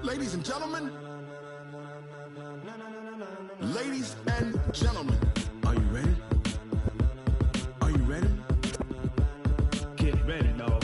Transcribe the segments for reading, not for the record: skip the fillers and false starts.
Ladies and gentlemen. Ladies and gentlemen. Are you ready? Are you ready? Get ready, dog.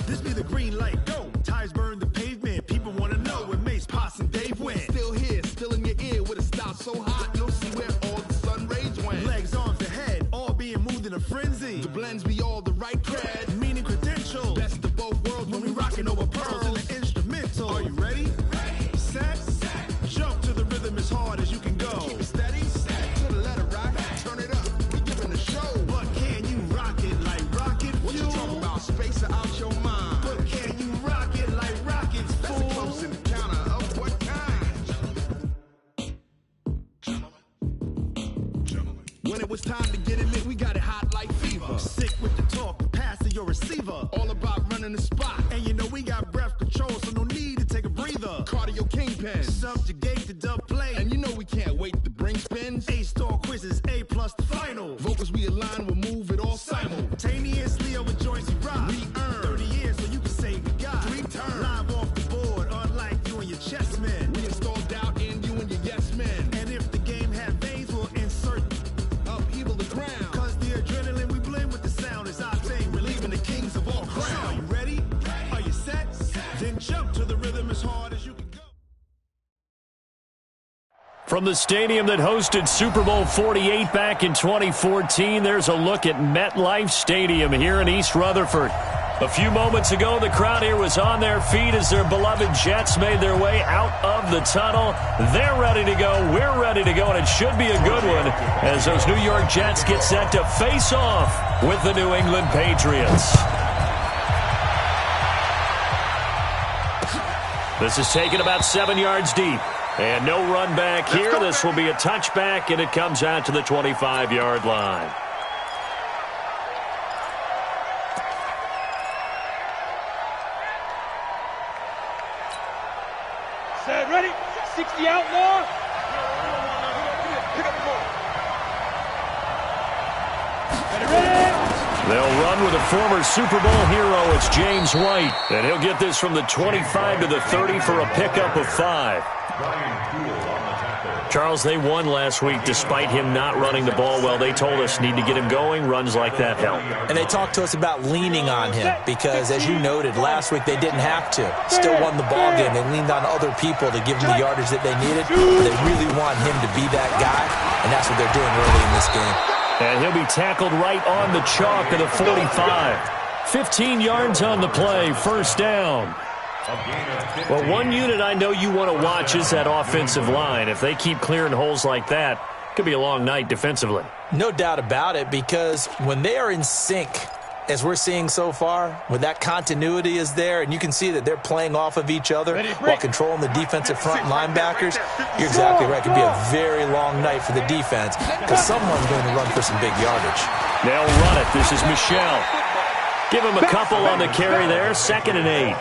This be the green light, go. Tires burn the pavement. People want to know where Mace, Poss, and Dave went. Still here, still in your ear with a style so hot, you'll see where all the sun rays went. Legs, arms, and head, all being moved in a frenzy. The blends be all the right cred, meaning credentials. Best of both worlds when we rockin' over pearls in the instrumental. Are you ready? Ready. Set. Jump to the rhythm as hard as you can go. Keep it steady. To the letter, right? Turn it up. We giving the show. But can you rock it like rocket fuel? What you talking about? Space or out your mind? But can you rock it like rockets, fool? That's a close encounter of what kind? Gentlemen. When it was time to get it lit, we got it hot like fever. Sick with the talk, the pass to your receiver. All about running the spot. And you know we got breath control, so no need to take a breather. Cardio kingpin. Subjugate the dub play. And you know we can't wait to bring spins. A-star quizzes, A+ the final. Vocals we align, we'll move it all simultaneously over joints we rock. We earn 30 years so you can say we got 3 turns. Live off the board, unlike you and your chess men. We install doubt in you and your yes men. And if the game had veins, we'll insert upheaval the ground. Cause the adrenaline we blend with the sound is our thing. Relieving the kings of all crowns. So are you ready? Are you set? Then jump to the rhythm as hard as you can go. From the stadium that hosted Super Bowl 48 back in 2014, there's a look at MetLife Stadium here in East Rutherford. A few moments ago, the crowd here was on their feet as their beloved Jets made their way out of the tunnel. They're ready to go. We're ready to go, and it should be a good one as those New York Jets get set to face off with the New England Patriots. This is taken about 7 yards deep. And no run back here. This will be a touchback, and it comes out to the 25-yard line. Set, ready? 60 out, more. Pick up the ball. Ready? They'll run with a former Super Bowl hero. It's James White. And he'll get this from the 25 to the 30 for a pickup of 5. Charles, they won last week despite him not running the ball well. They told us need to get him going. Runs like that help. And they talked to us about leaning on him because, as you noted, last week they didn't have to. Still won the ball game. They leaned on other people to give them the yardage that they needed. But they really want him to be that guy, and that's what they're doing early in this game. And he'll be tackled right on the chalk of the 45. 15 yards on the play, first down. Well, one unit I know you want to watch is that offensive line. If they keep clearing holes like that, it could be a long night defensively. No doubt about it, because when they are in sync, as we're seeing so far, when that continuity is there, and you can see that they're playing off of each other while controlling the defensive front linebackers, you're exactly right. It could be a very long night for the defense because someone's going to run for some big yardage. They'll run it. This is Michel. Give him a couple on the carry there. 2nd and 8.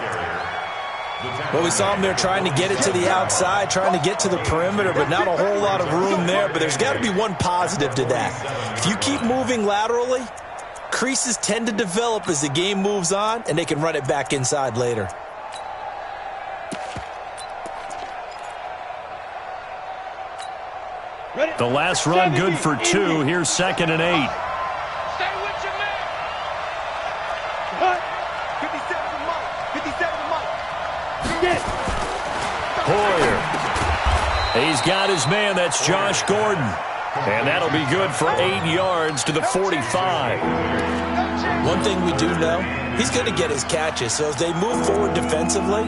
Well, we saw him there trying to get it to the outside, trying to get to the perimeter, but not a whole lot of room there. But there's got to be one positive to that. If you keep moving laterally, creases tend to develop as the game moves on, and they can run it back inside later. The last run good for 2. Here's 2nd and 8. Stay with your man. Cut. 57 to Mike. 57 to Mike. Hoyer. He's got his man. That's Josh Gordon. And that'll be good for 8 yards to the 45. One thing we do know, he's going to get his catches. So as they move forward defensively,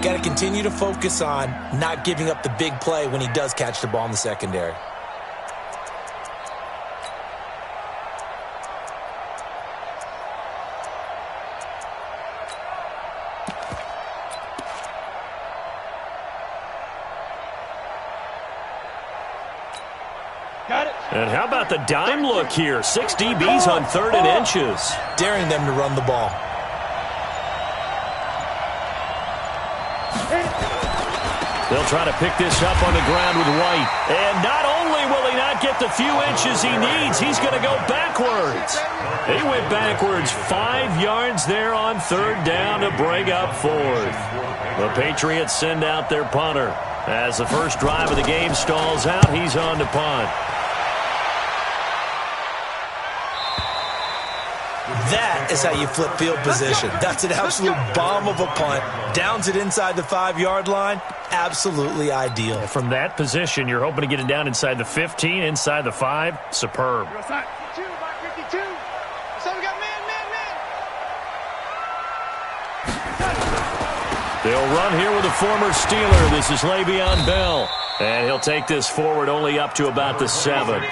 got to continue to focus on not giving up the big play when he does catch the ball in the secondary. Got it. And how about the dime look here? 6 DBs on 3rd and inches. Daring them to run the ball. They'll try to pick this up on the ground with White. And not only will he not get the few inches he needs, he's going to go backwards. He went backwards 5 yards there on third down to bring up fourth. The Patriots send out their punter. As the first drive of the game stalls out, he's on to punt. That is how you flip field position. That's an absolute bomb of a punt. Downs it inside the 5-yard line. Absolutely ideal. From that position, you're hoping to get it down inside the 15, inside the 5. Superb. They'll run here with a former Steeler. This is Le'Veon Bell. And he'll take this forward only up to about the 7.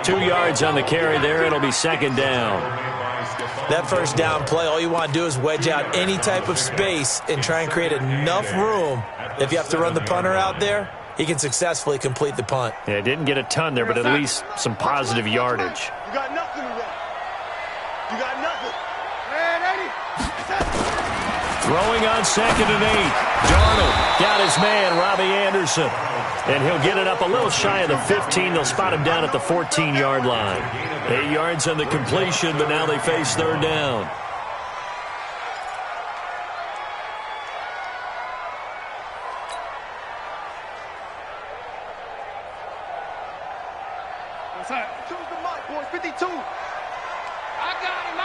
2 yards on the carry there. It'll be second down. That first down play, all you want to do is wedge out any type of space and try and create enough room. If you have to run the punter out there, he can successfully complete the punt. Yeah, didn't get a ton there, but at least some positive yardage. You got nothing today. You got nothing. Throwing on 2nd and 8. Darnold got his man, Robbie Anderson. And he'll get it up a little shy of the 15. They'll spot him down at the 14-yard line. 8 yards on the completion, but now they face third down. Choose the mic, boys. 52. I got him.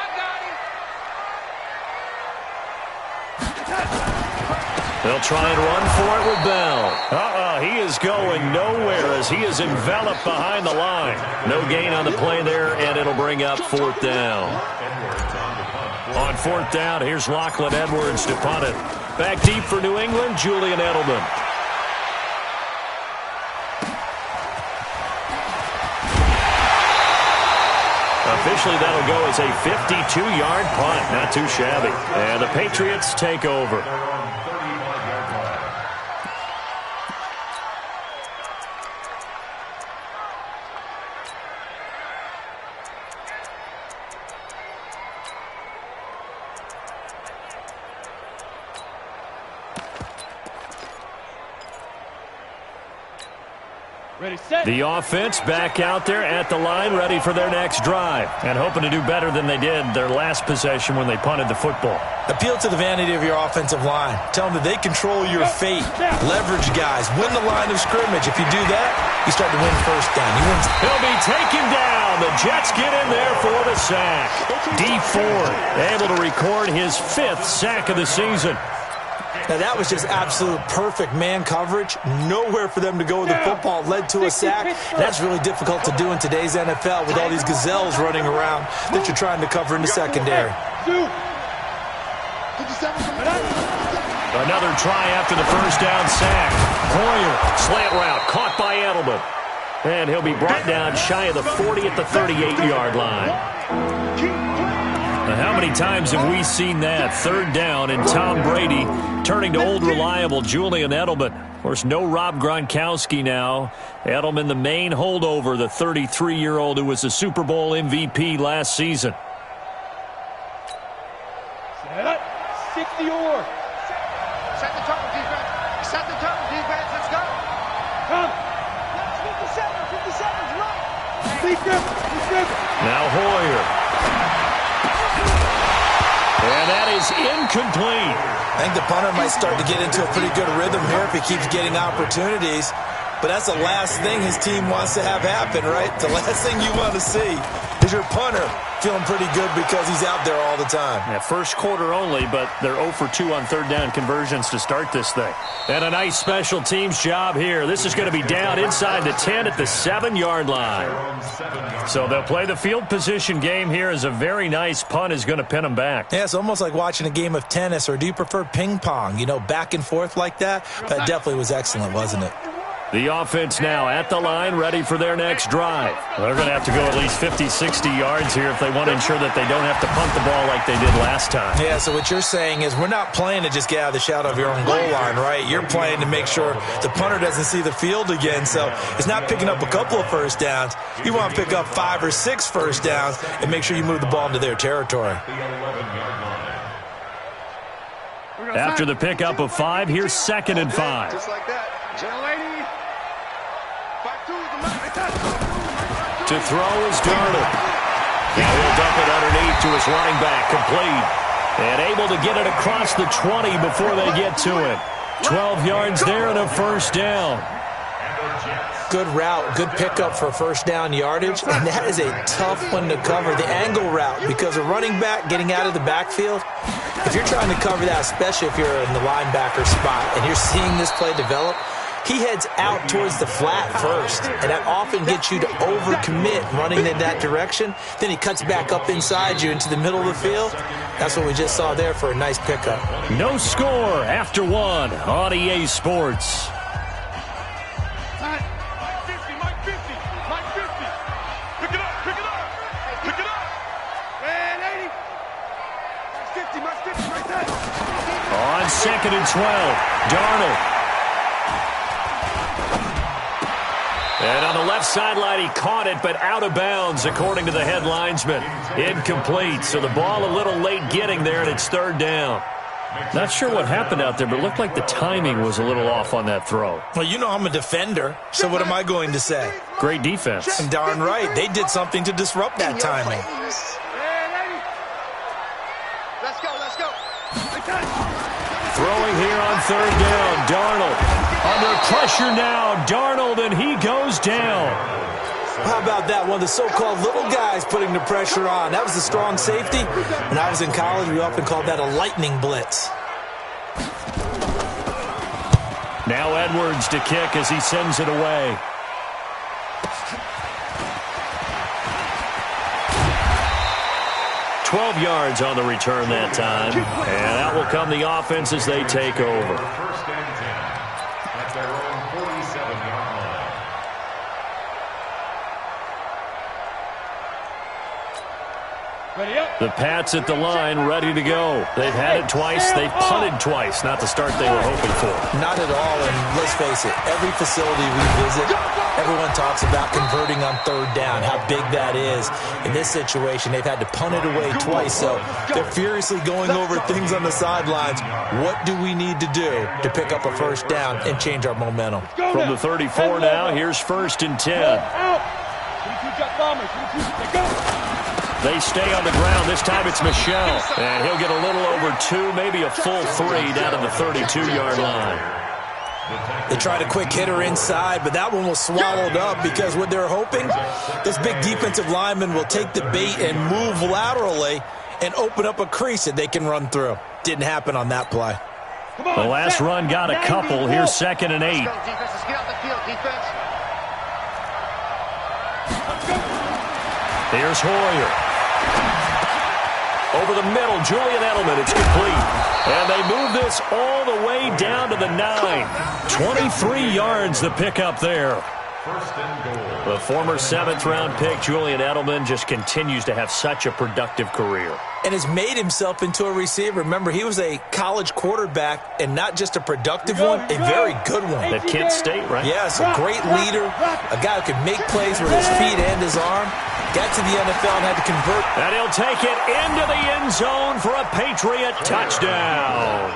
They'll try and run for it with Bell. He is going nowhere as he is enveloped behind the line. No gain on the play there, and it'll bring up fourth down. On fourth down, here's Lachlan Edwards to punt it. Back deep for New England, Julian Edelman. Officially, that'll go as a 52-yard punt. Not too shabby. And the Patriots take over. The offense back out there at the line, ready for their next drive, and hoping to do better than they did their last possession when they punted the football. Appeal to the vanity of your offensive line. Tell them that they control your fate. Leverage guys. Win the line of scrimmage. If you do that, you start to win first down. He'll be taken down. The Jets get in there for the sack. Dee Ford able to record his 5th sack of the season. Now, that was just absolute perfect man coverage. Nowhere for them to go with the football. Led to a sack. That's really difficult to do in today's NFL with all these gazelles running around that you're trying to cover in the secondary. Another try after the first down sack. Hoyer, slant route, caught by Edelman. And he'll be brought down shy of the 40 at the 38-yard line. Now, how many times have we seen that? Third down and Tom Brady turning to old reliable Julian Edelman. Of course, no Rob Gronkowski now. Edelman, the main holdover, the 33-year-old who was a Super Bowl MVP last season. Set up. 60 or. Set the turtle defense. Set the turtle defense. Let's go. Come. 57's right. Now Hoyer. And that is incomplete. I think the punter might start to get into a pretty good rhythm here if he keeps getting opportunities. But that's the last thing his team wants to have happen, right? The last thing you want to see is your punter feeling pretty good because he's out there all the time. Yeah, first quarter only, but they're 0 for 2 on third down conversions to start this thing. And a nice special teams job here. This is going to be down inside the 10 at the 7-yard line. So they'll play the field position game here as a very nice punt is going to pin them back. Yeah, it's almost like watching a game of tennis, or do you prefer ping pong? You know, back and forth like that? That definitely was excellent, wasn't it? The offense now at the line, ready for their next drive. They're going to have to go at least 50, 60 yards here if they want to ensure that they don't have to punt the ball like they did last time. Yeah, so what you're saying is we're not playing to just get out of the shadow of your own goal line, right? You're playing to make sure the punter doesn't see the field again. So it's not picking up a couple of first downs. You want to pick up 5 or 6 first downs and make sure you move the ball into their territory. After the pickup of 5, here's 2nd and 5. Just like that. Gentlelady. 5-2. To throw is Darnold. And he'll dump it underneath to his running back, complete. And able to get it across the 20 before they get to it. 12 yards there and a first down. Good route, good pickup for first down yardage, and that is a tough one to cover, the angle route, because a running back getting out of the backfield, if you're trying to cover that, especially if you're in the linebacker spot and you're seeing this play develop, he heads out towards the flat first, and that often gets you to overcommit running in that direction. Then he cuts back up inside you into the middle of the field. That's what we just saw there for a nice pickup. No score after 1 on EA Sports. On 2nd and 12, Darnold. And on the left sideline, he caught it, but out of bounds, according to the head linesman. Incomplete, so the ball a little late getting there, and it's 3rd down. Not sure what happened out there, but it looked like the timing was a little off on that throw. Well, you know I'm a defender, so what am I going to say? Great defense. And darn right, they did something to disrupt that timing. Let's go. Throwing here on 3rd down, Darnold. Under pressure now, Darnold, and he goes down. How about that? One of the so-called little guys putting the pressure on. That was a strong safety. When I was in college, we often called that a lightning blitz. Now Edwards to kick as he sends it away. $12 yards on the return that time. And out will come the offense as they take over. First and 10 at their own 47-yard line. Ready up. The Pats at the line, ready to go. They've had it twice. They've punted twice. Not the start they were hoping for. Not at all, and let's face it, every facility we visit, everyone talks about converting on 3rd down, how big that is. In this situation, they've had to punt it away twice, so they're furiously going over things on the sidelines. What do we need to do to pick up a first down and change our momentum? From the 34 now, here's 1st and 10. They stay on the ground. This time it's Michel. And he'll get a little over 2, maybe a full 3 down to the 32-yard line. They tried a quick hitter inside, but that one was swallowed up because what they're hoping, this big defensive lineman will take the bait and move laterally and open up a crease that they can run through. Didn't happen on that play. The last run got a couple. Here's 2nd and 8. Let's get off the field, defense. Here's Hoyer. Over the middle, Julian Edelman. It's complete. And they move this all the way down to the 9. 23 yards the pickup there. First and goal. The former 7th-round pick, Julian Edelman, just continues to have such a productive career. And has made himself into a receiver. Remember, he was a college quarterback, and not just a productive one, a very good one. At Kent State, right? Yes, a great leader, a guy who could make plays with his feet and his arm. Got to the NFL and had to convert. And he'll take it into the end zone for a Patriot touchdown.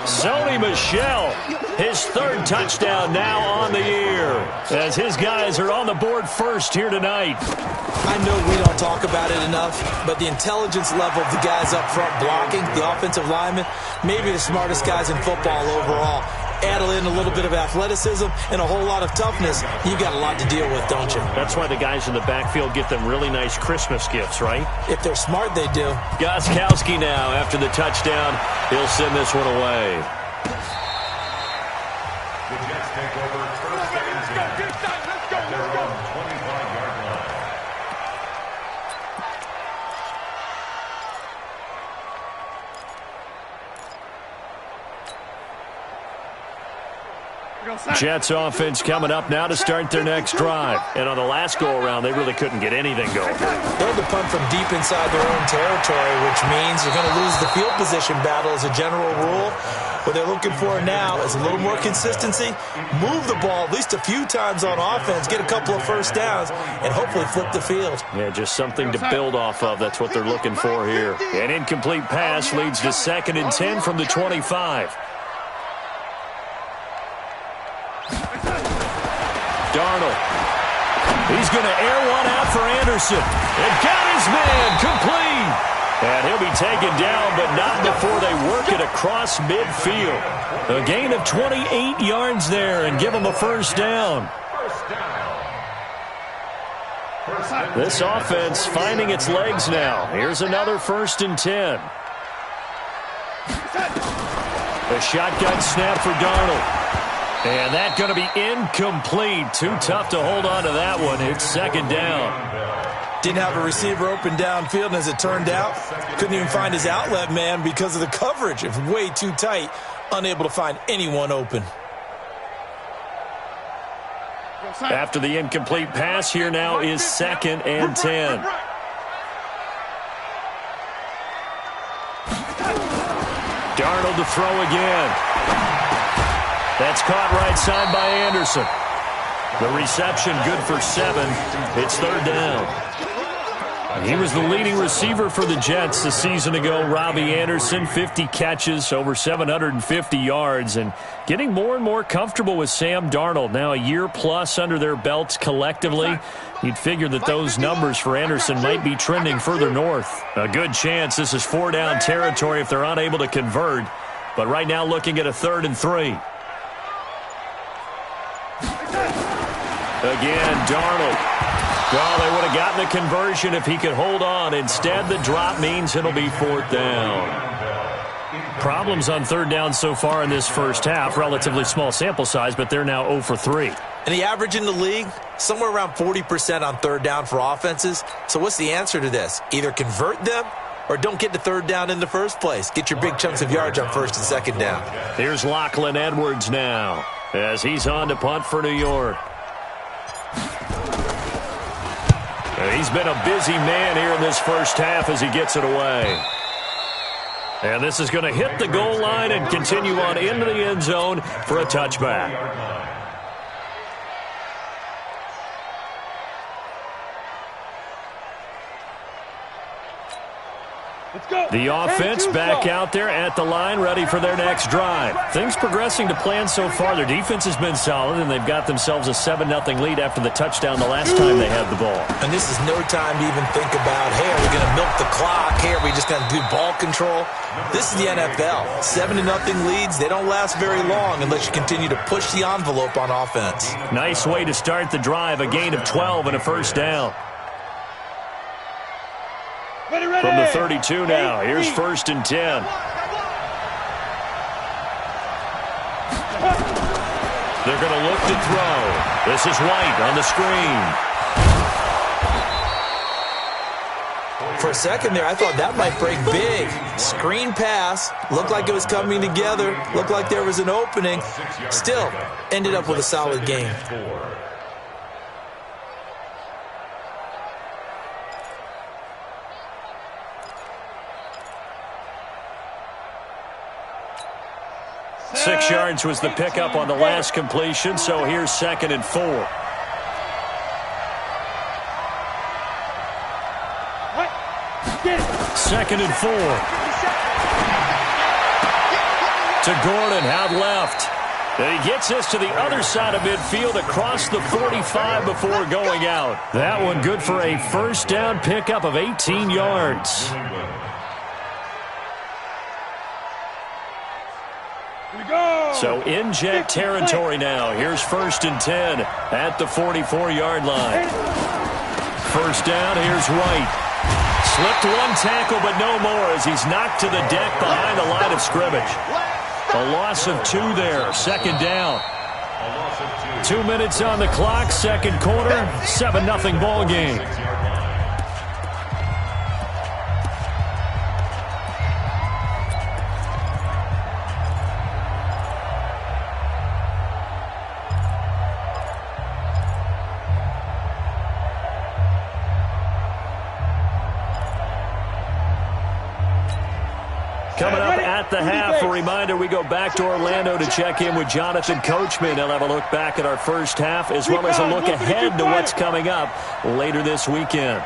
Sony Michel, his 3rd touchdown now on the year, as his guys are on the board first here tonight. I know we don't talk about it enough, but the intelligence level of the guys up front blocking, the offensive linemen, maybe the smartest guys in football overall. Add in a little bit of athleticism and a whole lot of toughness, you got a lot to deal with, don't you? That's why the guys in the backfield get them really nice Christmas gifts, right? If they're smart, they do. Gostkowski now, after the touchdown, he'll send this one away. The Jets take over first and 10 at their own 25-yard line. Jets offense coming up now to start their next drive. And on the last go-around, they really couldn't get anything going. They're to punt from deep inside their own territory, which means you're going to lose the field position battle as a general rule. What they're looking for now is a little more consistency, move the ball at least a few times on offense, get a couple of first downs, and hopefully flip the field. Yeah, just something to build off of. That's what they're looking for here. An incomplete pass leads to 2nd and 10 from the 25. Darnold. He's going to air one out for Anderson. And got his man complete. And he'll be taken down, but not before they work it across midfield. A gain of 28 yards there and give him a first down. This offense finding its legs now. Here's another 1st and 10. A shotgun snap for Darnold. And that's going to be incomplete. Too tough to hold on to that one. It's 2nd down. Didn't have a receiver open downfield, and as it turned out, couldn't even find his outlet man because of the coverage. It was way too tight, unable to find anyone open. After the incomplete pass, here now is 2nd and 10. Darnold to throw again. That's caught right side by Anderson. The reception good for 7. It's 3rd down. He was the leading receiver for the Jets a season ago. Robbie Anderson, 50 catches, over 750 yards, and getting more and more comfortable with Sam Darnold. Now a year plus under their belts collectively. You'd figure that those numbers for Anderson might be trending further north. A good chance this is 4-down territory if they're unable to convert. But right now looking at a 3rd and 3. Again, Darnold. Well, they would have gotten the conversion if he could hold on. Instead, the drop means it'll be 4th down. Problems on 3rd down so far in this first half. Relatively small sample size, but they're now 0 for 3. And the average in the league, somewhere around 40% on 3rd down for offenses. So what's the answer to this? Either convert them or don't get to 3rd down in the first place. Get your big chunks of yards on 1st and 2nd down. Here's Lachlan Edwards now as he's on to punt for New York. He's been a busy man here in this first half as he gets it away. And this is going to hit the goal line and continue on into the end zone for a touchback. The offense back out there at the line, ready for their next drive. Things progressing to plan so far. Their defense has been solid, and they've got themselves a 7-0 lead after the touchdown the last time they had the ball. And this is no time to even think about, hey, are we going to milk the clock? Hey, are we just going to do ball control? This is the NFL. 7-0 leads, they don't last very long unless you continue to push the envelope on offense. Nice way to start the drive, a gain of 12 and a first down. From the 32 now, here's 1st and 10. They're going to look to throw. This is White on the screen. For a second there, I thought that might break big. Screen pass, looked like it was coming together, looked like there was an opening. Still, ended up with a solid game. Six yards was the pickup on the last completion, so here's 2nd and 4. Second and 4. To Gordon, out left. And he gets this to the other side of midfield across the 45 before going out. That one good for a first down pickup of 18 yards. So in Jet territory now. Here's 1st and 10 at the 44-yard line. First down, here's White. Slipped one tackle, but no more as he's knocked to the deck behind the line of scrimmage. A loss of 2 there. 2nd down. 2 minutes on the clock, second quarter. 7-0 ball game. Coming up at the half, a reminder, we go back to Orlando to check in with Jonathan Coachman. He'll have a look back at our first half as well as a look ahead to what's coming up later this weekend.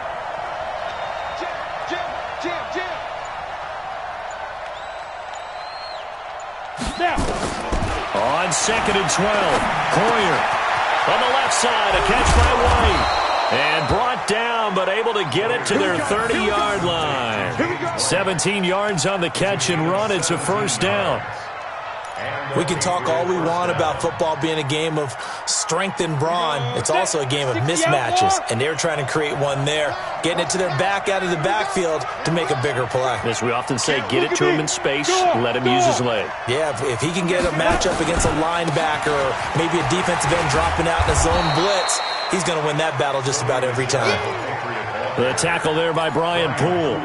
On 2nd and 12, Poyer on the left side, a catch by White. And brought down, but able to get it to their 30-yard line. 17 yards on the catch and run. It's a first down. We can talk all we want about football being a game of strength and brawn. It's also a game of mismatches, and they're trying to create one there, getting it to their back out of the backfield to make a bigger play. As we often say, get it to him in space, let him use his leg. Yeah, if he can get a matchup against a linebacker or maybe a defensive end dropping out in a zone blitz, he's going to win that battle just about every time. The tackle there by Brian Poole.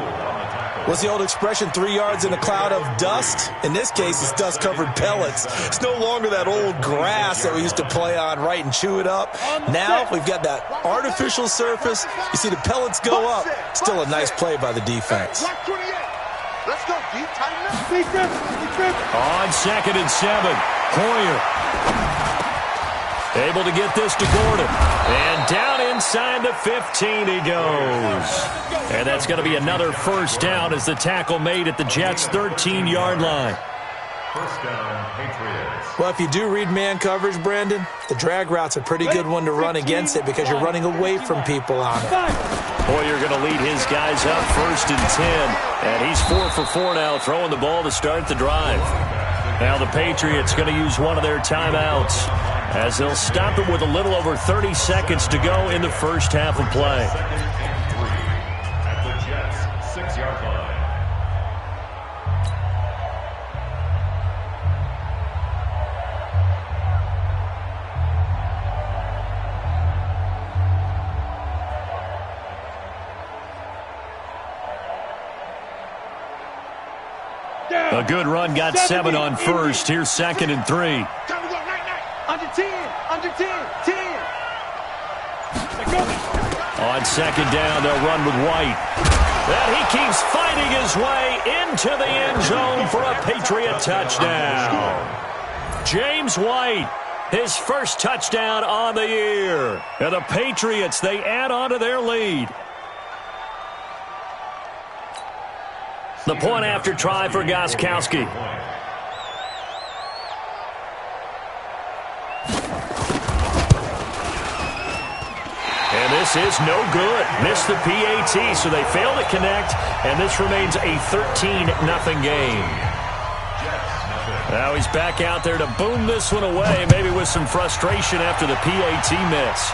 What's the old expression, 3 yards in a cloud of dust? In this case, it's dust-covered pellets. It's no longer that old grass that we used to play on, right, and chew it up. Now we've got that artificial surface. You see the pellets go up. Still a nice play by the defense. Let's go, deep, tighten up. On 2nd and 7, Poyer able to get this to Gordon. And down inside the 15 he goes. And that's going to be another first down as the tackle made at the Jets' 13-yard line. First down, Patriots. Well, if you do read man coverage, Brandon, the drag route's a pretty good one to run against it because you're running away from people on it. Poyer going to lead his guys up 1st and 10. And he's 4 for 4 now, throwing the ball to start the drive. Now the Patriots going to use one of their timeouts as they'll stop it with a little over 30 seconds to go in the first half of play. At the Jets' 6-yard line. A good run, got 7 on first. Here's 2nd and 3. Under 10, under 10, 10. On 2nd down, they'll run with White. And he keeps fighting his way into the end zone for a Patriot touchdown. James White, his first touchdown on the year. And the Patriots, they add on to their lead. The point after try for Gostkowski. And this is no good. Missed the PAT, so they fail to connect, and this remains a 13-0 game. Now he's back out there to boom this one away, maybe with some frustration after the PAT miss.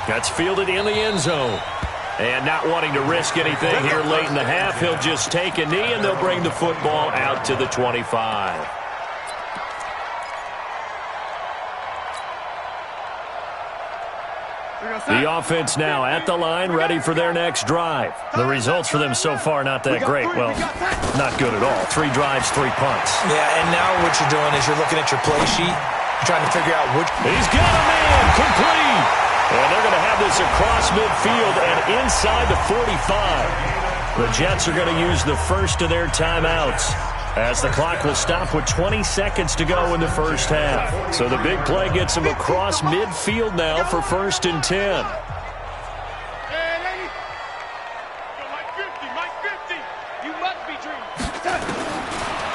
That's fielded in the end zone. And not wanting to risk anything here late in the half, he'll just take a knee, and they'll bring the football out to the 25. The offense now at the line, ready for their next drive. The results for them so far not that great. Well, not good at all. 3 drives, 3 punts. Yeah, and now what you're doing is you're looking at your play sheet. You're trying to figure out which... He's got a man, complete. And they're going to have this across midfield and inside the 45. The Jets are going to use the first of their timeouts as the clock will stop with 20 seconds to go in the first half. So the big play gets them across midfield now for 1st and 10.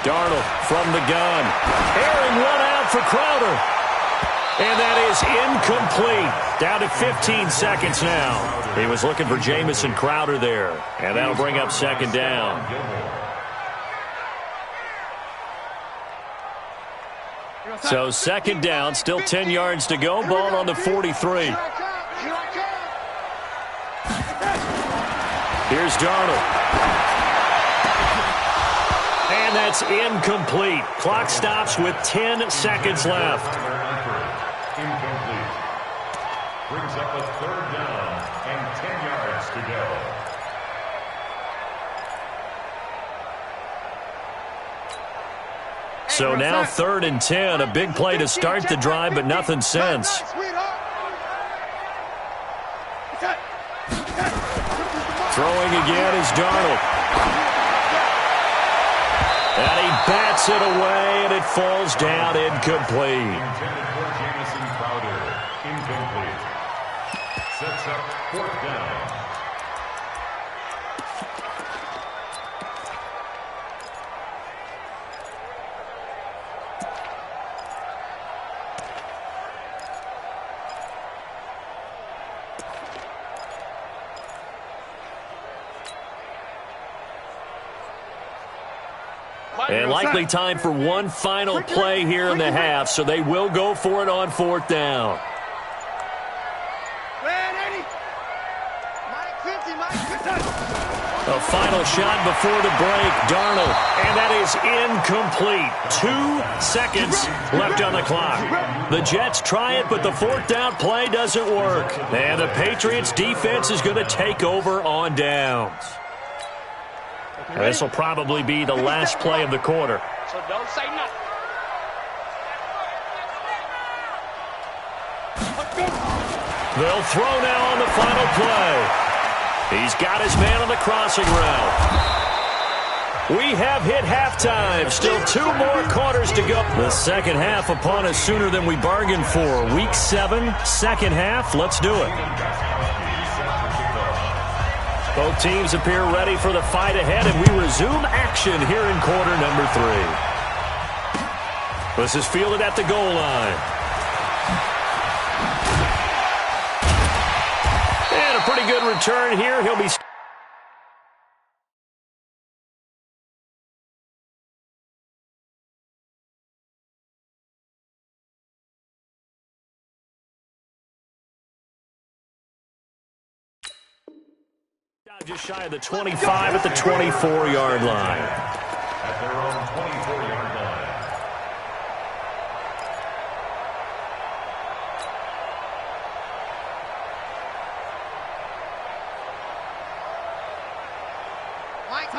Darnold from the gun. Airing one out for Crowder. And that is incomplete. Down to 15 seconds now. He was looking for Jamison Crowder there. And that'll bring up 2nd down. So 2nd down, still 10 yards to go. Ball on the 43. Here's Darnold. And that's incomplete. Clock stops with 10 seconds left. Incomplete. Brings up a 3rd down and 10 yards to go. So now 3rd and 10. A big play to start the drive, but nothing since. Throwing again is Darnold. And he bats it away, and it falls down incomplete. Intended for Jamison Crowder. Incomplete. Sets up 4th down. And likely time for one final play here in the half, so they will go for it on 4th down. A final shot before the break, Darnold, and that is incomplete. 2 seconds left on the clock. The Jets try it, but the 4th down play doesn't work. And the Patriots defense is going to take over on downs. This will probably be the last play of the quarter. So don't say nothing. They'll throw now on the final play. He's got his man on the crossing route. We have hit halftime. Still 2 more quarters to go. The second half upon us sooner than we bargained for. Week 7, second half. Let's do it. Both teams appear ready for the fight ahead, and we resume action here in quarter number 3. This is fielded at the goal line. And a pretty good return here. He'll be... just shy of the 25 at the 24-yard line. At their own 24-yard line.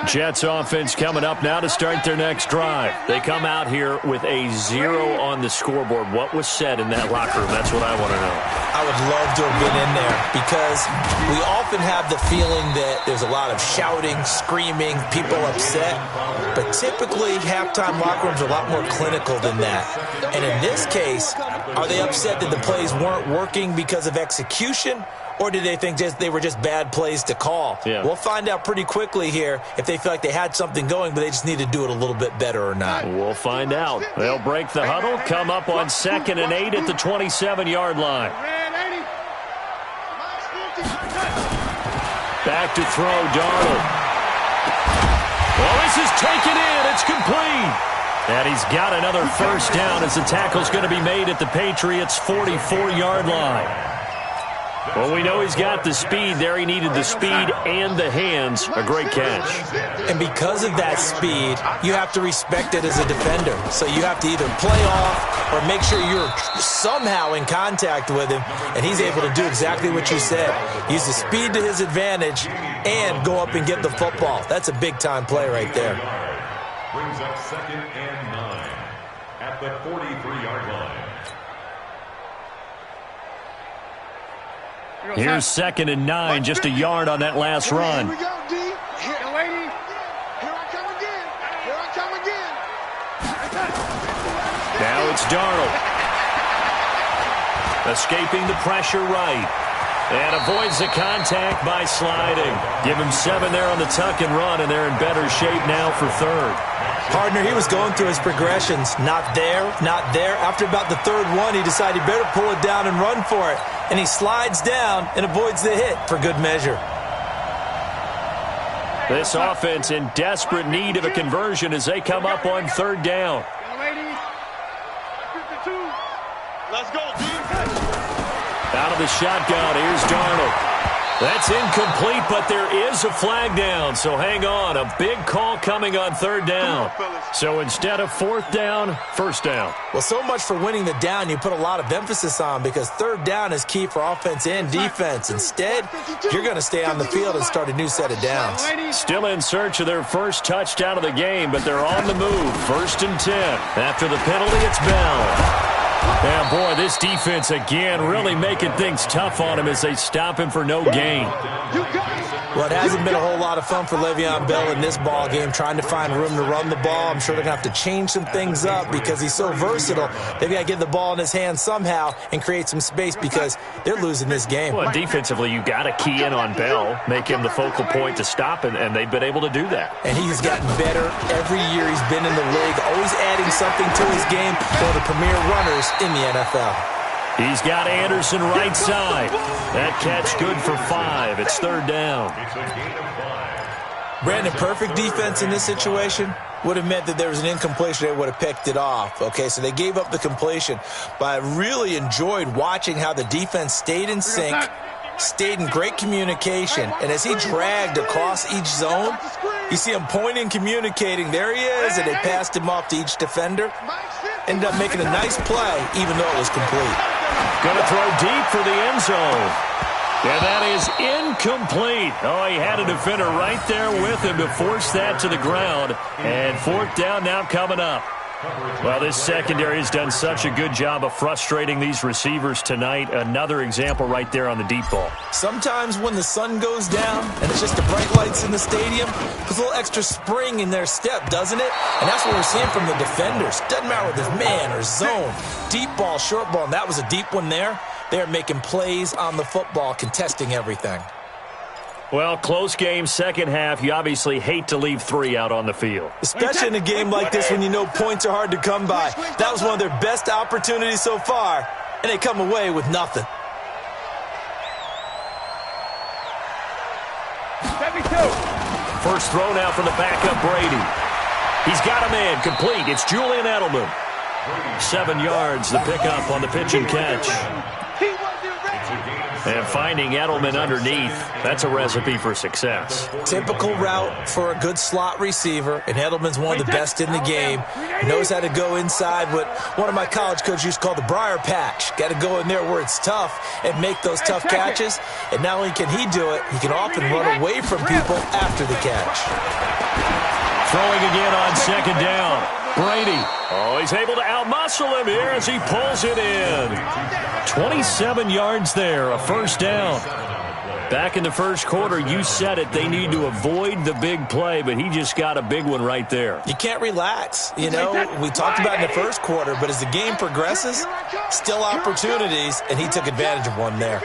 Jets offense coming up now to start their next drive. They come out here with a 0 on the scoreboard. What was said in that locker room? That's what I want to know. I would love to have been in there because we often have the feeling that there's a lot of shouting, screaming, people upset. But typically, halftime locker rooms are a lot more clinical than that. And in this case, are they upset that the plays weren't working because of execution? Or do they think they were just bad plays to call? Yeah. We'll find out pretty quickly here if they feel like they had something going, but they just need to do it a little bit better or not. We'll find out. They'll break the huddle, come up on 2nd and 8 at the 27-yard line. Back to throw, Darnold. Well, this is taken in. It's complete. And he's got another first down as the tackle's going to be made at the Patriots' 44-yard line. Well, we know he's got the speed there. He needed the speed and the hands. A great catch. And because of that speed, you have to respect it as a defender. So you have to either play off or make sure you're somehow in contact with him. And he's able to do exactly what you said. Use the speed to his advantage and go up and get the football. That's a big-time play right there. Brings up 2nd and 9 at the 43-yard line. Here's 2nd and 9, just a yard on that last run. Here we go, D. Here I come again. Here I come again. Now it's Darnold. Escaping the pressure right. And avoids the contact by sliding. Give him 7 there on the tuck and run, and they're in better shape now for 3rd. Partner, he was going through his progressions. Not there, not there. After about the 3rd one, he decided he better pull it down and run for it. And he slides down and avoids the hit for good measure. This offense in desperate need of a conversion as they come up on 3rd down. Let's go, D. Out of the shotgun, here's Darnold. That's incomplete, but there is a flag down, so hang on. A big call coming on 3rd down. So instead of 4th down, 1st down. Well, so much for winning the down you put a lot of emphasis on because 3rd down is key for offense and defense. Instead, you're going to stay on the field and start a new set of downs. Still in search of their first touchdown of the game, but they're on the move. 1st and 10. After the penalty, it's Bell. Yeah, boy, this defense again really making things tough on him as they stop him for no gain. Well, it hasn't been a whole lot of fun for Le'Veon Bell in this ball game, trying to find room to run the ball. I'm sure they're going to have to change some things up because he's so versatile. They've got to get the ball in his hands somehow and create some space because they're losing this game. Well, defensively, you got to key in on Bell, make him the focal point to stop, and they've been able to do that. And he's gotten better every year he's been in the league, always adding something to his game. One of the premier runners in the NFL. He's got Anderson right side. That catch good for 5. It's 3rd down. Brandon, perfect defense in this situation would have meant that there was an incompletion. They would have picked it off. Okay, so they gave up the completion. But I really enjoyed watching how the defense stayed in sync, stayed in great communication. And as he dragged across each zone, you see him pointing, communicating. There he is, and they passed him off to each defender. Ended up making a nice play, even though it was complete. Going to throw deep for the end zone. And that is incomplete. Oh, he had a defender right there with him to force that to the ground. And 4th down now coming up. Well, this secondary has done such a good job of frustrating these receivers tonight. Another example right there on the deep ball. Sometimes when the sun goes down and it's just the bright lights in the stadium, there's a little extra spring in their step, doesn't it? And that's what we're seeing from the defenders. Doesn't matter whether it's man or zone. Deep ball, short ball, and that was a deep one there. They're making plays on the football, contesting everything. Well, close game, second half. You obviously hate to leave 3 out on the field. Especially in a game like this when you know points are hard to come by. That was one of their best opportunities so far, and they come away with nothing. 72. First throw now for the backup Brady. He's got a man complete. It's Julian Edelman. 7 yards, the pickup on the pitch and catch. And finding Edelman underneath, that's a recipe for success. Typical route for a good slot receiver, and Edelman's one of the best in the game. He knows how to go inside what one of my college coaches used to call the briar patch. Got to go in there where it's tough and make those tough catches. And not only can he do it, he can often run away from people after the catch. Throwing again on 2nd down. Brady. Oh, he's able to outmuscle him here as he pulls it in. 27 yards there, a 1st down. Back in the first quarter, you said it, they need to avoid the big play, but he just got a big one right there. You can't relax. You know, we talked about in the first quarter, but as the game progresses, still opportunities, and he took advantage of one there.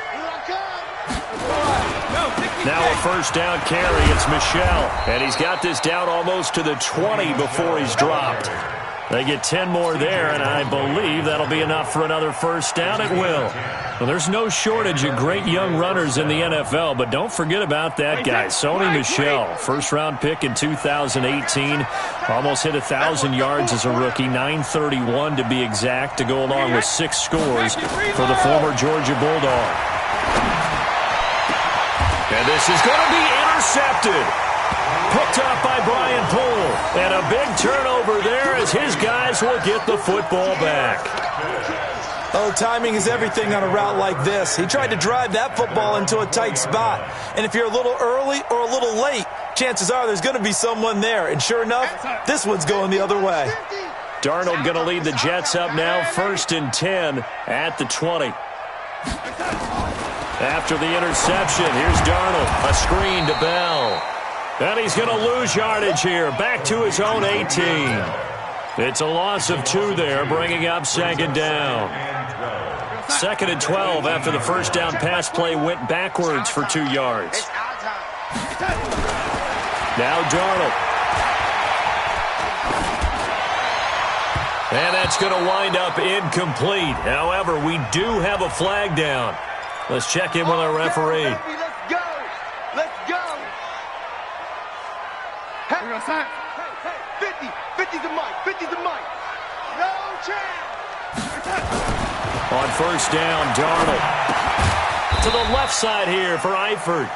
Now a 1st down carry, it's Michel, and he's got this down almost to the 20 before he's dropped. They get 10 more there, and I believe that'll be enough for another 1st down. It will. Well, there's no shortage of great young runners in the NFL, but don't forget about that guy, Sony Michel. 1st-round pick in 2018. Almost hit 1,000 yards as a rookie, 931 to be exact, to go along with 6 scores for the former Georgia Bulldog. And this is going to be intercepted. Picked up by Brian Poole. And a big turnover there as his guys will get the football back. Oh, timing is everything on a route like this. He tried to drive that football into a tight spot. And if you're a little early or a little late, chances are there's going to be someone there. And sure enough, this one's going the other way. Darnold going to lead the Jets up now, 1st and 10 at the 20. After the interception, here's Darnold. A screen to Bell. And he's going to lose yardage here. Back to his own 18. It's a loss of 2 there, bringing up 2nd down. 2nd and 12 after the 1st down pass play went backwards for 2 yards. Now Darnold. And that's going to wind up incomplete. However, we do have a flag down. Let's check in with our referee. Let's go. Let's go. Hey, 50. 50's the mic. 50's the mic. No chance. On 1st down, Darnold. To the left side here for Eifert.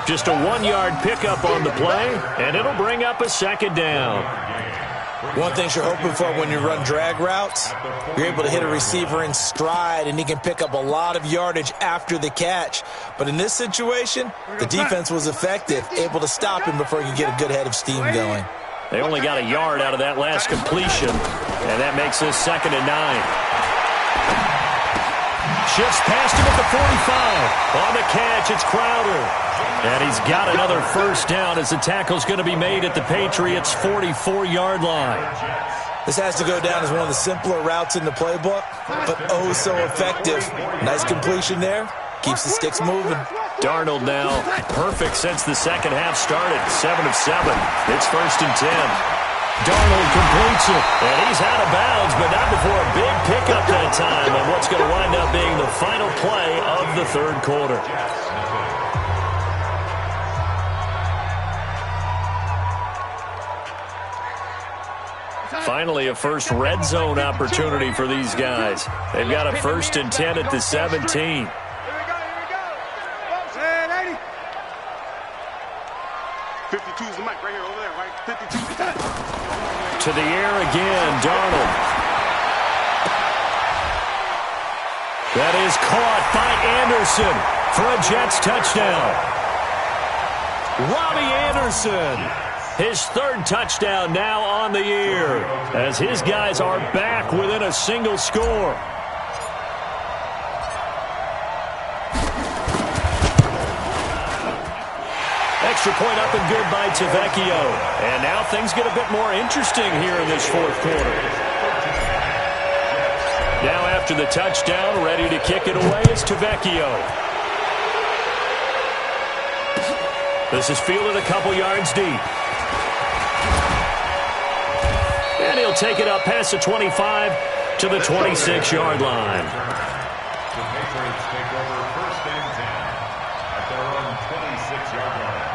Just a 1-yard pickup on the play, and it'll bring up a 2nd down. One thing you're hoping for when you run drag routes, you're able to hit a receiver in stride, and he can pick up a lot of yardage after the catch. But in this situation, the defense was effective, able to stop him before he could get a good head of steam going. They only got a yard out of that last completion, and that makes this 2nd and 9. Shifts past him at the 45. On the catch, it's Crowder. And he's got another first down as the tackle's going to be made at the Patriots' 44-yard line. This has to go down as one of the simpler routes in the playbook, but oh so effective. Nice completion there. Keeps the sticks moving. Darnold now perfect since the second half started. 7 of 7. It's 1st and 10. Darnold completes it, and he's out of bounds, but not before a big pickup that time on what's going to wind up being the final play of the third quarter. Finally, a first red zone opportunity for these guys. They've got a 1st and 10 at the 17. To the air again, Darnold. That is caught by Anderson for a Jets touchdown. Robbie Anderson, his 3rd touchdown now on the year, as his guys are back within a single score. Extra point up and good by Tavecchio. And now things get a bit more interesting here in this 4th quarter. Now after the touchdown, ready to kick it away is Tavecchio. This is fielded a couple yards deep. And he'll take it up past the 25 to the 26-yard line. The Patriots take over 1st and 10 at their own 26-yard line.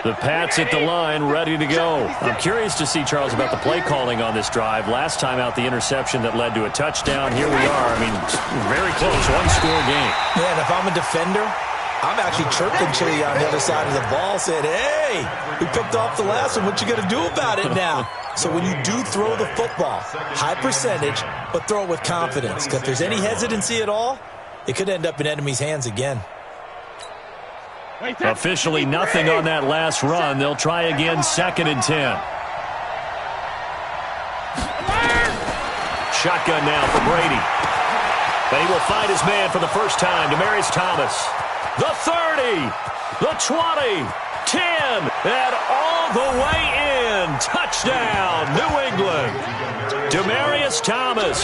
The Pats at the line, ready to go. I'm curious to see, Charles, about the play calling on this drive. Last time out, the interception that led to a touchdown. Here we are. I mean, very close, one-score game. Yeah, and if I'm a defender, I'm actually chirping Chili on the other side of the ball, saying, hey, we picked off the last one. What you going to do about it now? So when you do throw the football, high percentage, but throw it with confidence. Because if there's any hesitancy at all, it could end up in enemy's hands again. Officially nothing on that last run. They'll try again, 2nd and 10. Shotgun now for Brady. But he will find his man for the first time. Demaryius Thomas. The 30. The 20. 10. And all the way in. Touchdown, New England. Demaryius Thomas.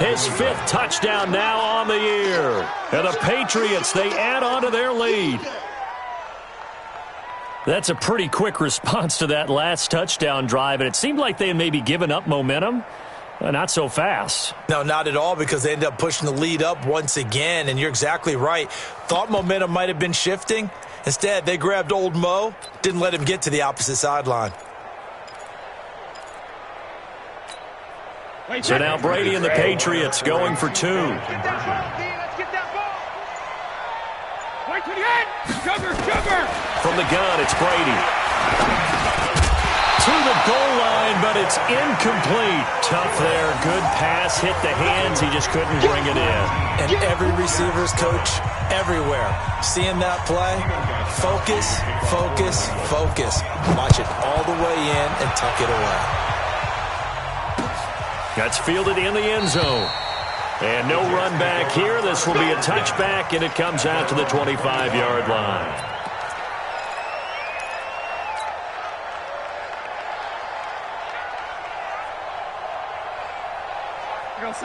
His 5th touchdown now on the year. And the Patriots, they add on to their lead. That's a pretty quick response to that last touchdown drive, and it seemed like they had maybe given up momentum. Not so fast. No, not at all, because they ended up pushing the lead up once again, and you're exactly right. Thought momentum might have been shifting. Instead, they grabbed old Mo, didn't let him get to the opposite sideline. So now Brady and the Patriots going for 2. From the gun, it's Brady. To the goal line, but it's incomplete. Tough there. Good pass. Hit the hands. He just couldn't bring it in. And every receiver's coach everywhere. Seeing that play, focus, focus, focus. Watch it all the way in and tuck it away. That's fielded in the end zone. And no run back here. This will be a touchback, and it comes out to the 25-yard line.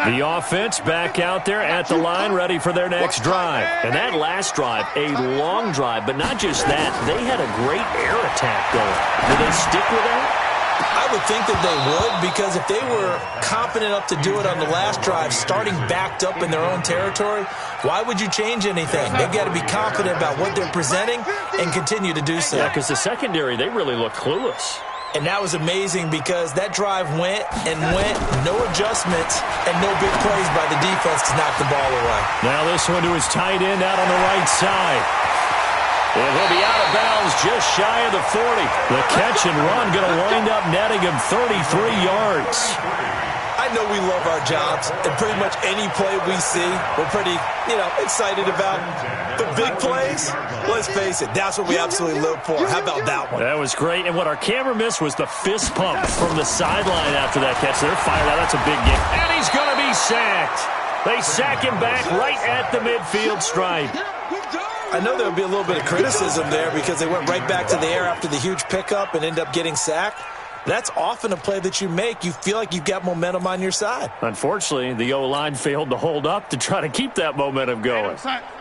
The offense back out there at the line, ready for their next drive. And that last drive, a long drive, but not just that. They had a great air attack going. Will they stick with that? I would think that they would, because if they were confident enough to do it on the last drive, starting backed up in their own territory, why would you change anything? They've got to be confident about what they're presenting and continue to do so. Yeah, because the secondary, they really looked clueless. And that was amazing, because that drive went and went, no adjustments, and no big plays by the defense to knock the ball away. Now this one to his tight end out on the right side. And he'll be out of bounds just shy of the 40. The catch and run going to wind up netting him 33 yards. I know we love our jobs, and pretty much any play we see, we're pretty, excited about. The big plays, let's face it, that's what we absolutely live for. How about that one? That was great. And what our camera missed was the fist pump from the sideline after that catch. They're fired out. That's a big game. And he's going to be sacked. They sack him back right at the midfield stripe. I know there would be a little bit of criticism there because they went right back to the air after the huge pickup and ended up getting sacked. That's often a play that you make. You feel like you've got momentum on your side. Unfortunately, the O-line failed to hold up to try to keep that momentum going.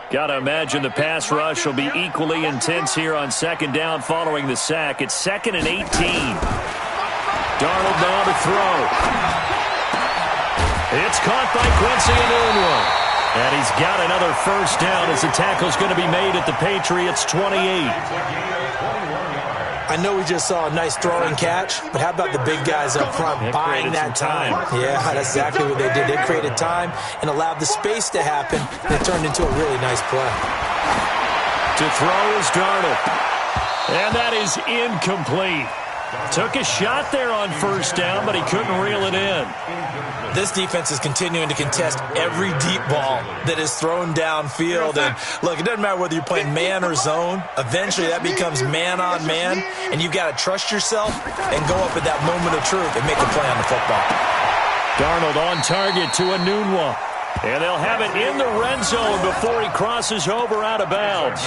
Got to imagine the pass rush will be equally intense here on second down following the sack. It's 2nd and 18. Darnold now to throw. It's caught by Quincy Enunwa. And he's got another first down as the tackle's going to be made at the Patriots' 28. I know we just saw a nice throwing catch, but how about the big guys up front buying that time? Yeah, that's exactly what they did. They created time and allowed the space to happen, and it turned into a really nice play. To throw is Darnold. And that is incomplete. Took a shot there on first down, but he couldn't reel it in. This defense is continuing to contest every deep ball that is thrown downfield. And look, it doesn't matter whether you're playing man or zone. Eventually, that becomes man on man, and you've got to trust yourself and go up at that moment of truth and make a play on the football. Darnold on target to Enunwa. And they'll have it in the red zone before he crosses over out of bounds.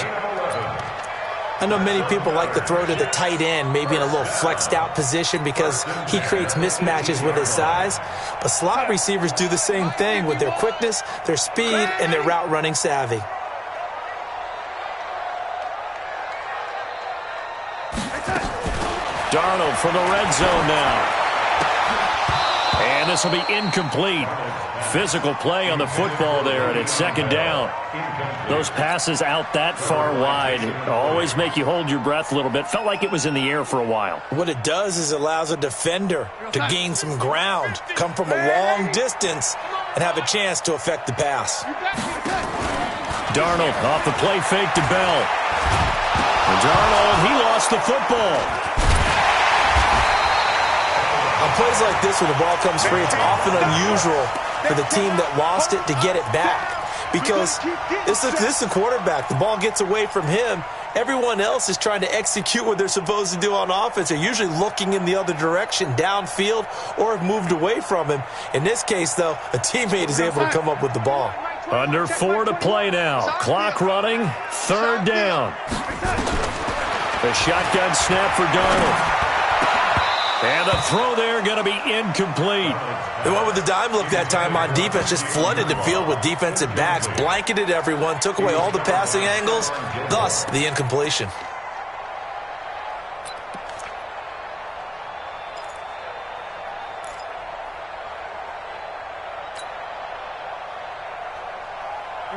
I know many people like to throw to the tight end, maybe in a little flexed out position because he creates mismatches with his size. But slot receivers do the same thing with their quickness, their speed, and their route running savvy. Darnold from the red zone now. And this will be incomplete. Physical play on the football there, and it's second down. Those passes out that far wide always make you hold your breath a little bit. Felt like it was in the air for a while. What it does is it allows a defender to gain some ground, come from a long distance, and have a chance to affect the pass. Darnold off the play fake to Bell. And Darnold, he lost the football. On plays like this, when the ball comes free, it's often unusual for the team that lost it to get it back. Because this is the quarterback. The ball gets away from him. Everyone else is trying to execute what they're supposed to do on offense. They're usually looking in the other direction, downfield, or have moved away from him. In this case, though, a teammate is able to come up with the ball. Under 4 to play now. Clock running. Third down. The shotgun snap for Darnold. And the throw there going to be incomplete. The one with the dime look that time on defense just flooded the field with defensive backs, blanketed everyone, took away all the passing angles, thus the incompletion.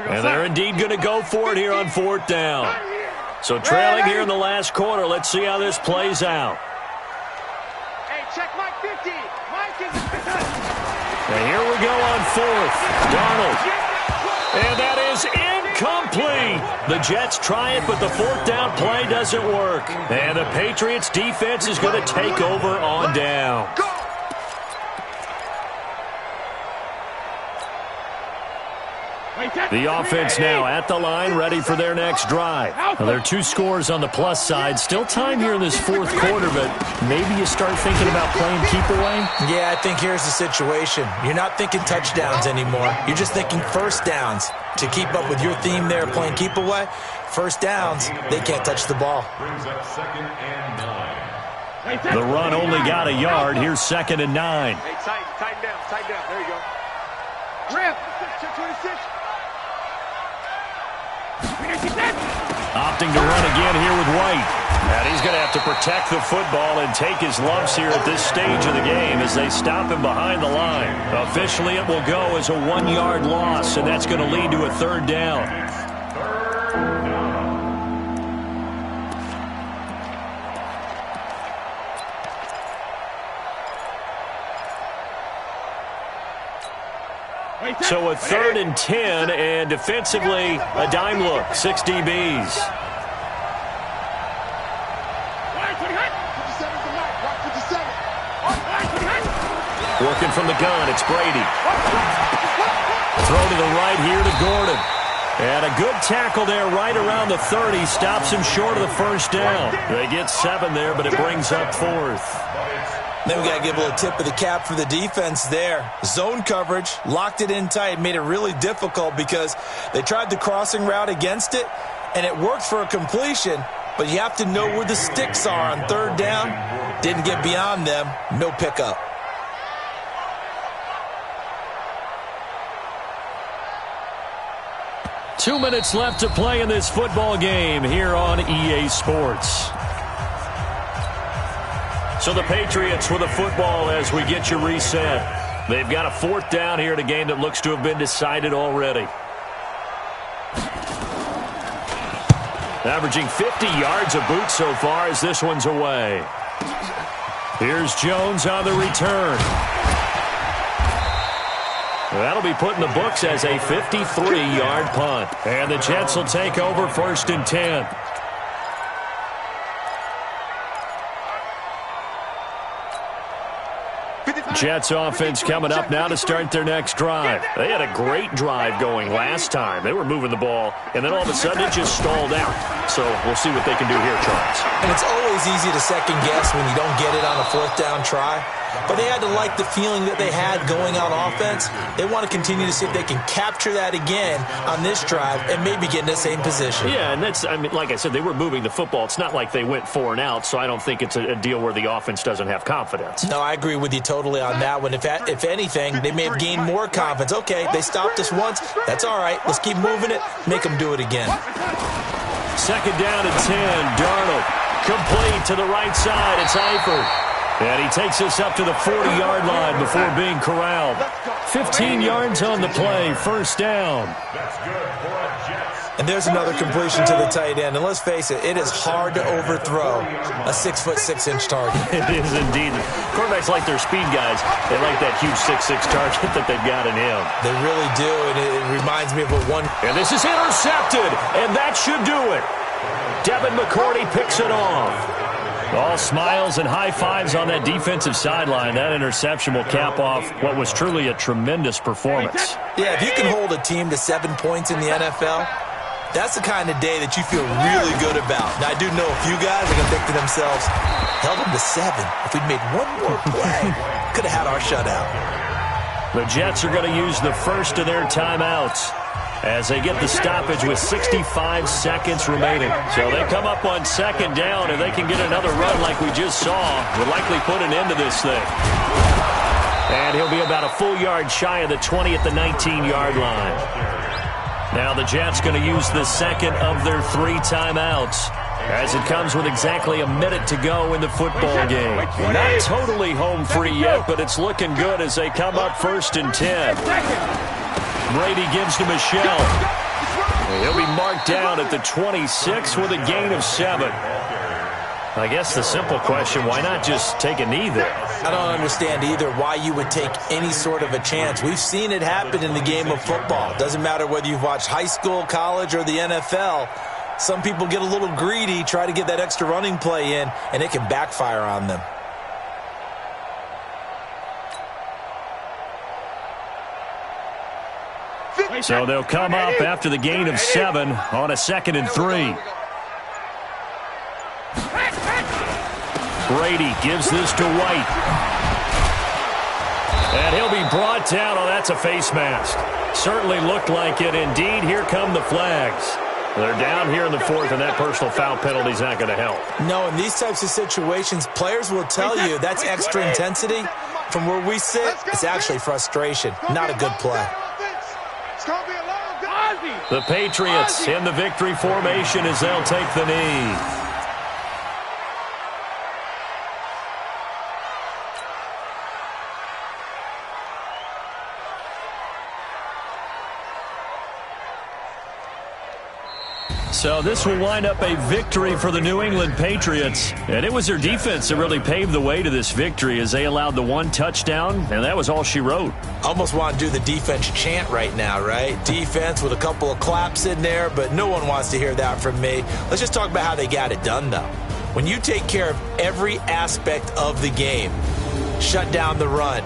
And they're indeed going to go for it here on fourth down. So trailing here in the last quarter, let's see how this plays out. Check Mike 50. Mike is... And here we go on fourth. Darnold. And that is incomplete. The Jets try it, but the fourth down play doesn't work. And the Patriots defense is going to take over on down. The offense now at the line, ready for their next drive. Now, there are 2 scores on the plus side. Still time here in this fourth quarter, but maybe you start thinking about playing keep away? Yeah, I think here's the situation. You're not thinking touchdowns anymore. You're just thinking first downs. To keep up with your theme there, playing keep away, first downs, they can't touch the ball. The run only got a yard. Here's 2nd and 9. Hey, tighten down. There you go. Rip. 26. Opting to run again here with White. And he's going to have to protect the football and take his lumps here at this stage of the game as they stop him behind the line. Officially, it will go as a 1-yard loss, and that's going to lead to a third down. So a 3rd and 10, and defensively, a dime look, 6 DBs. Working from the gun, it's Brady. Throw to the right here to Gordon. And a good tackle there right around the 30. Stops him short of the first down. They get 7 there, but it brings up 4th. Then we got to give a little tip of the cap for the defense there. Zone coverage, locked it in tight, made it really difficult because they tried the crossing route against it, and it worked for a completion, but you have to know where the sticks are on 3rd down. Didn't get beyond them, no pickup. Two minutes left to play in this football game here on EA Sports. So the Patriots with a football as we get you reset. They've got a 4th down here in a game that looks to have been decided already. Averaging 50 yards a boot so far as this one's away. Here's Jones on the return. That'll be put in the books as a 53-yard punt. And the Jets will take over 1st and 10. Jets offense coming up now to start their next drive. They had a great drive going last time. They were moving the ball, and then all of a sudden it just stalled out. So we'll see what they can do here, Charles. And it's always easy to second guess when you don't get it on a 4th down try. But they had to like the feeling that they had going on offense. They want to continue to see if they can capture that again on this drive and maybe get in the same position. Yeah, and that's, I mean, like I said, they were moving the football. It's not like they went 4 and out, so I don't think it's a deal where the offense doesn't have confidence. No, I agree with you totally on that one. If anything, they may have gained more confidence. Okay, they stopped us once. That's all right. Let's keep moving it. Make them do it again. 2nd down and 10. Darnold complete to the right side. It's Eifert. And he takes us up to the 40-yard line before being corralled. 15 yards on the play, 1st down. That's good for a Jets. And there's another completion to the tight end. And let's face it, it is hard to overthrow a 6'6" target. It is indeed. Quarterbacks like their speed guys. They like that huge 6'6" target that they've got in him. They really do, and it reminds me of what one. And this is intercepted, and that should do it. Devin McCourty picks it off. All smiles and high fives on that defensive sideline. That interception will cap off what was truly a tremendous performance. Yeah, if you can hold a team to 7 points in the NFL, that's the kind of day that you feel really good about. Now, I do know a few guys are going to think to themselves, held them to 7. If we'd made one more play, could have had our shutout. The Jets are going to use the first of their timeouts as they get the stoppage with 65 seconds remaining. So they come up on 2nd down, and they can get another run like we just saw. Would likely put an end to this thing. And he'll be about a full yard shy of the 20 at the 19-yard line. Now the Jets going to use the 2nd of their 3 timeouts as it comes with exactly a minute to go in the football game. Not totally home free yet, but it's looking good as they come up 1st and 10. Brady gives to Michelle. He'll be marked down at the 26 with a gain of 7. I guess the simple question, why not just take a knee there? I don't understand either why you would take any sort of a chance. We've seen it happen in the game of football. Doesn't matter whether you've watched high school, college, or the NFL. Some people get a little greedy, try to get that extra running play in, and it can backfire on them. So they'll come up after the gain of 7 on a 2nd and 3. Brady gives this to White. And he'll be brought down. Oh, that's a face mask. Certainly looked like it. Indeed, here come the flags. They're down here in the 4th, and that personal foul penalty is not going to help. No, in these types of situations, players will tell you that's extra intensity. From where we sit, it's actually frustration. Not a good play. The Patriots in the victory formation as they'll take the knee. So this will wind up a victory for the New England Patriots. And it was their defense that really paved the way to this victory as they allowed the 1 touchdown, and that was all she wrote. Almost want to do the defense chant right now, right? Defense with a couple of claps in there, but no one wants to hear that from me. Let's just talk about how they got it done, though. When you take care of every aspect of the game, shut down the run,